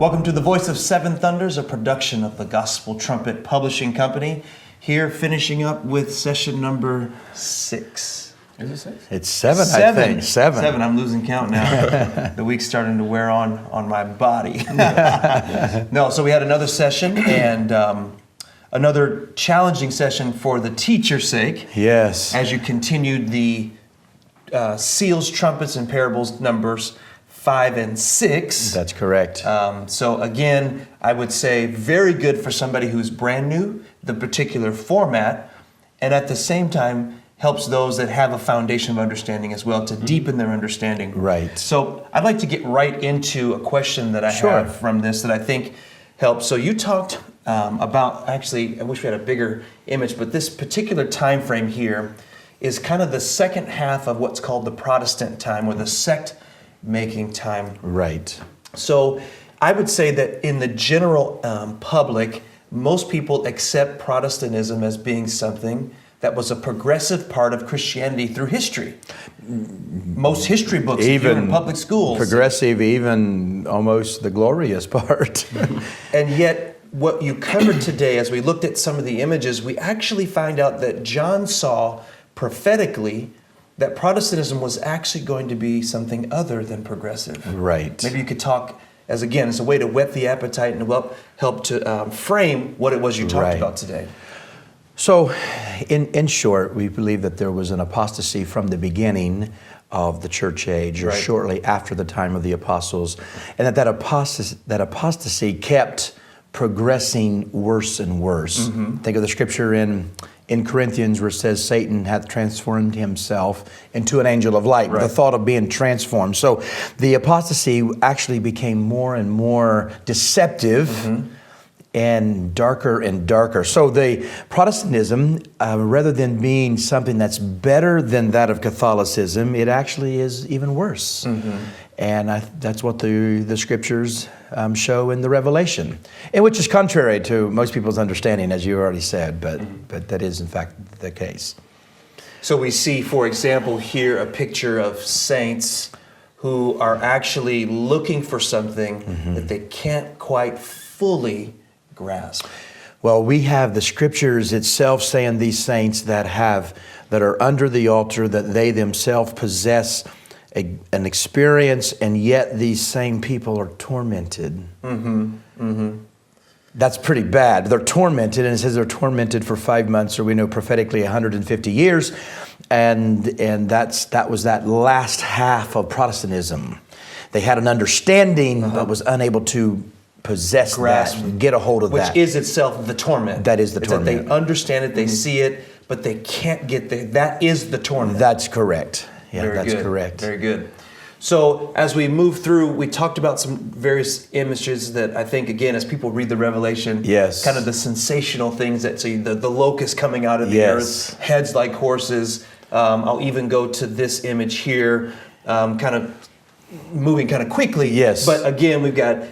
Welcome to the Voice of Seven Thunders, a production of the Gospel Trumpet Publishing Company. Here, finishing up with session number 6. Is it 6? It's 7, I think. 7. 7. I'm losing count now. The week's starting to wear on my body. No, so we had another session and another challenging session for the teacher's sake. Yes. As you continued the seals, trumpets, and parables numbers 5 and 6. That's correct. So again, I would say very good for somebody who's brand new, the particular format, and at the same time helps those that have a foundation of understanding as well to deepen their understanding. Right. So I'd like to get right into a question that I have from this that I think helps. So you talked about, actually, I wish we had a bigger image, but this particular time frame here is kind of the second half of what's called the Protestant time, or the sect making time. Right. So I would say that in the general public, most people accept Protestantism as being something that was a progressive part of Christianity through history. Most history books, even in public schools. Progressive, even almost the glorious part. And yet, what you covered today, as we looked at some of the images, we actually find out that John saw prophetically that Protestantism was actually going to be something other than progressive. Right. Maybe you could talk, as a way to whet the appetite and help to frame what it was you talked about today. So, in short, we believe that there was an apostasy from the beginning of the church age, or shortly after the time of the apostles, and that apostasy kept progressing worse and worse. Mm-hmm. Think of the scripture in Corinthians where it says Satan hath transformed himself into an angel of light. The thought of being transformed. So the apostasy actually became more and more deceptive and darker. So the Protestantism, rather than being something that's better than that of Catholicism, it actually is even worse. Mm-hmm. And that's what the scriptures show in the Revelation, and which is contrary to most people's understanding, as you already said, but that is in fact the case. So we see, for example, here a picture of saints who are actually looking for something that they can't quite fully grasp. Well, we have the scriptures itself saying these saints that are under the altar, that they themselves possess an experience, and yet these same people are tormented. That's pretty bad. They're tormented, and it says they're tormented for 5 months, or we know prophetically 150 years, and that was that last half of Protestantism. They had an understanding, but was unable to possess that, get a hold of that. Which is itself the torment. That is the torment. That they understand it, they see it, but they can't get there. That is the torment. That's correct. Yeah, that's correct. Very good. So as we move through, we talked about some various images that I think, again, as people read the Revelation, kind of the sensational things that see the locust coming out of the earth, heads like horses. I'll even go to this image here, kind of moving kind of quickly. Yes. But again, we've got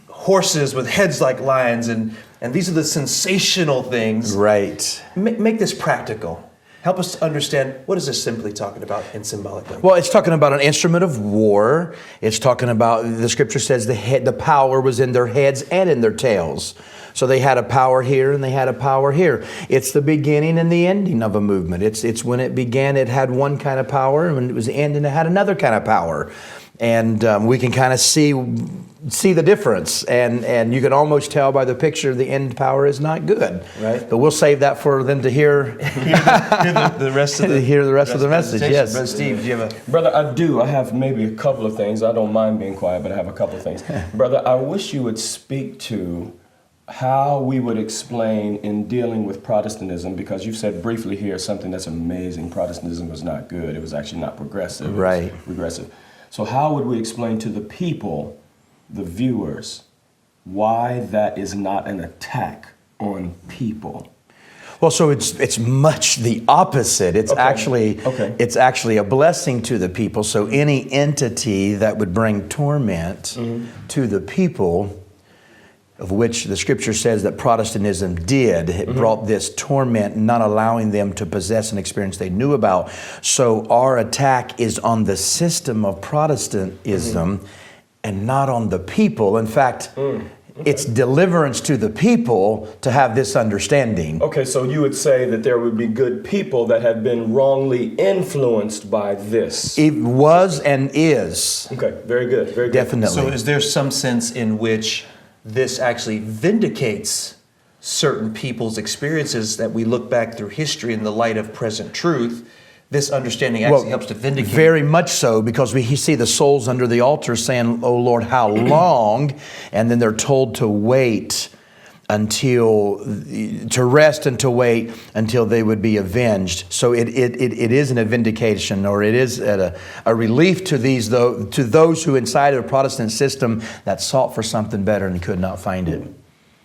horses with heads like lions, and these are the sensational things. Right. Make this practical. Help us to understand, what is this simply talking about in symbolically? Well, it's talking about an instrument of war. It's talking about, the scripture says the power was in their heads and in their tails. So they had a power here and they had a power here. It's the beginning and the ending of a movement. It's when it began, it had one kind of power, and when it was ending, it had another kind of power. And we can kind of see the difference, and you can almost tell by the picture the end power is not good. Right. But we'll save that for them to hear the rest of the message. Yes. Brother Steve, do you have a... Brother, I do. I have maybe a couple of things. I don't mind being quiet, but I have a couple of things. Brother, I wish you would speak to how we would explain in dealing with Protestantism, because you've said briefly here something that's amazing. Protestantism was not good. It was actually not progressive. Right. It was regressive. So how would we explain to the people, the viewers, why that is not an attack on people? Well, so it's much the opposite. It's actually a blessing to the people. So any entity that would bring torment to the people, of which the scripture says that Protestantism did. It brought this torment, not allowing them to possess an experience they knew about. So our attack is on the system of Protestantism and not on the people. In fact, it's deliverance to the people to have this understanding. Okay, so you would say that there would be good people that have been wrongly influenced by this. It was and is. Okay, very good, very good. Definitely. So is there some sense in which this actually vindicates certain people's experiences that we look back through history in the light of present truth? This understanding actually helps to vindicate. Very much so, because we see the souls under the altar saying, "Oh Lord, how long?" And then they're told to wait to rest and to wait until they would be avenged. So it isn't a vindication, or it is a relief to those who inside of a Protestant system that sought for something better and could not find it.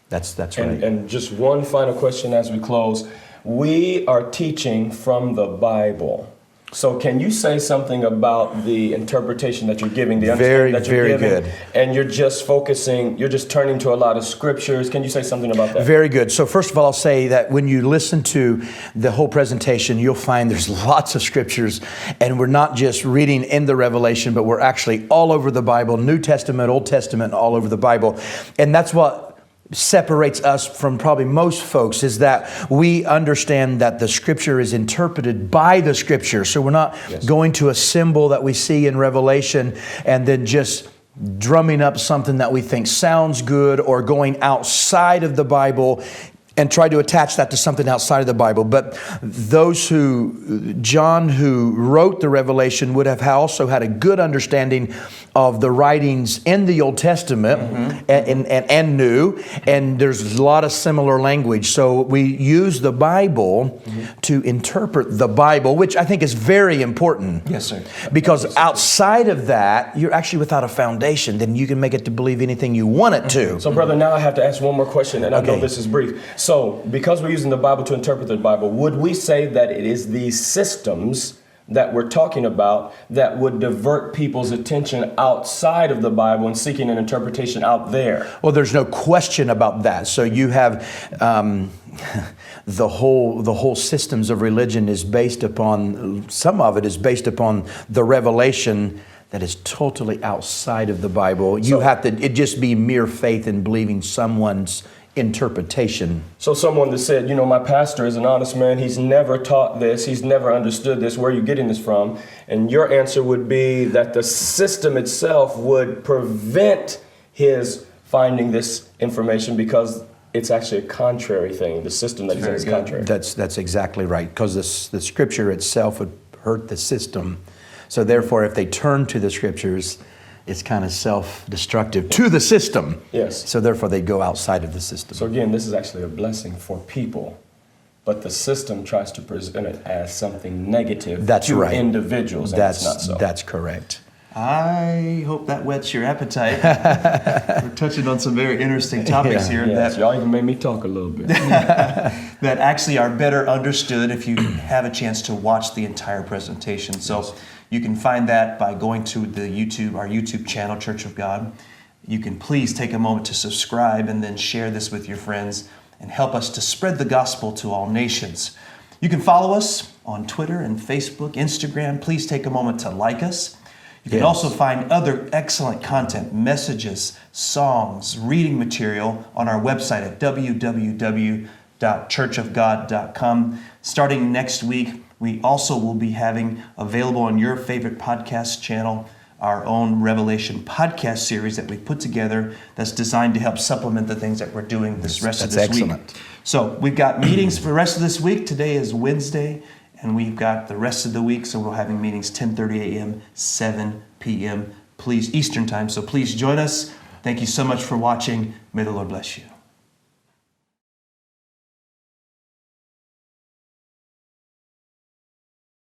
That's right. And just one final question as we close. We are teaching from the Bible. So can you say something about the interpretation that you're giving, the understanding that you're giving? Very good. And you're just turning to a lot of scriptures. Can you say something about that? Very good. So first of all, I'll say that when you listen to the whole presentation, you'll find there's lots of scriptures, and we're not just reading in the Revelation, but we're actually all over the Bible, New Testament, Old Testament, all over the Bible. And that's what separates us from probably most folks, is that we understand that the Scripture is interpreted by the Scripture. So we're not going to a symbol that we see in Revelation and then just drumming up something that we think sounds good, or going outside of the Bible and try to attach that to something outside of the Bible. But John, who wrote the Revelation, would have also had a good understanding of the writings in the Old Testament and New, and there's a lot of similar language. So we use the Bible to interpret the Bible, which I think is very important. Yes, sir. Because outside of that, you're actually without a foundation. Then you can make it to believe anything you want it to. So, brother, now I have to ask one more question, and I know this is brief. So, because we're using the Bible to interpret the Bible, would we say that it is these systems that we're talking about that would divert people's attention outside of the Bible and seeking an interpretation out there? Well, there's no question about that. So you have the whole systems of religion is based upon, some of it is based upon the revelation that is totally outside of the Bible. It just be mere faith in believing someone's interpretation. So someone that said, my pastor is an honest man, he's never taught this, he's never understood this, where are you getting this from? And your answer would be that the system itself would prevent his finding this information because it's actually a contrary thing. The system that he's in is contrary. That's exactly right, because the Scripture itself would hurt the system. So therefore, if they turn to the Scriptures, it's kind of self-destructive to the system. Yes. So therefore, they go outside of the system. So again, this is actually a blessing for people, but the system tries to present it as something negative to individuals, and it's not so. That's correct. I hope that whets your appetite. We're touching on some very interesting topics here. Yes, y'all even made me talk a little bit. That actually are better understood if you have a chance to watch the entire presentation. So you can find that by going to our YouTube channel, Church of God. You can please take a moment to subscribe and then share this with your friends and help us to spread the gospel to all nations. You can follow us on Twitter and Facebook, Instagram. Please take a moment to like us. You can also find other excellent content, messages, songs, reading material on our website at www.churchofgod.com. Starting next week, we also will be having available on your favorite podcast channel our own Revelation podcast series that we've put together that's designed to help supplement the things that we're doing this rest of this week. So we've got meetings for the rest of this week. Today is Wednesday, and we've got the rest of the week, so we're having meetings 10:30 a.m., 7 p.m. Eastern time. So please join us. Thank you so much for watching. May the Lord bless you.